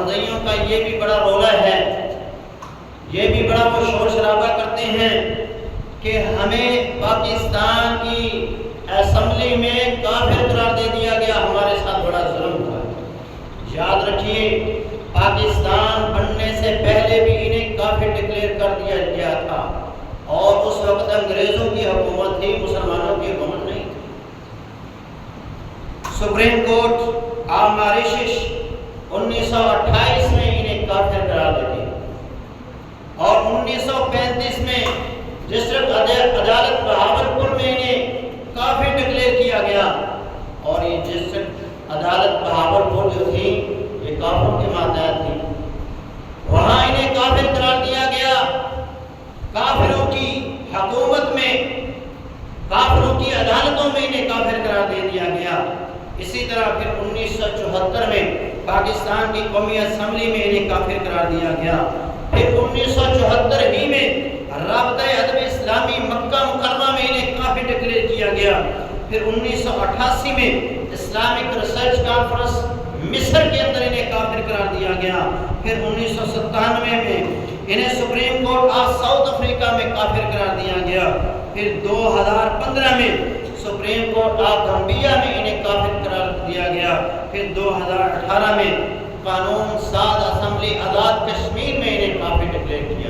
مرزائیوں کا یہ بھی بڑا رولہ ہے، یہ بھی بڑا وہ شور شرابہ کرتے ہیں کہ ہمیں پاکستان کی اسمبلی میں کافر قرار دے دیا گیا، ہمارے ساتھ بڑا ظلم تھا۔ یاد رکھیے پاکستان بننے سے پہلے بھی انہیں کافر ڈکلیئر کر دیا گیا تھا، اور اس وقت انگریزوں کی حکومت تھی، مسلمانوں کی حکومت نہیں تھی۔ سپریم کورٹ آف ماریشس 1928 میں انہیں کافر قرار دے دی، اور 1935 میں ڈسٹرکٹ عدالت بہاولپور میں انہیں کافر ڈکلیئر کیا گیا، اور یہ ڈسٹرکٹ عدالت بہاولپور جو تھی یہ کافروں کے ماتحت تھی، وہاں انہیں کافر قرار دیا گیا۔ کافروں کی حکومت میں، کافروں کی عدالتوں میں انہیں کافر قرار دے دیا گیا۔ اسی طرح پھر 1974 میں پاکستان کی قومی اسمبلی میں انہیں کافر قرار دیا گیا۔ پھر 1974 ہی میں رابطہ ادب اسلامی مکہ مکرمہ میں انہیں کافر ڈکلیئر کیا گیا۔ پھر 1988 میں اسلامک ریسرچ کانفرنس مصر کے اندر انہیں کافر قرار دیا گیا۔ پھر 1997 میں انہیں supreme court of South Africa میں کافر قرار دیا گیا۔ پھر 2015 میں سپریم کورٹ آف گامبیا میں انہیں کافر قرار دیا گیا۔ پھر 2018 میں قانون ساز اسمبلی آزاد کشمیر میں انہیں کافر ڈکلیئر کیا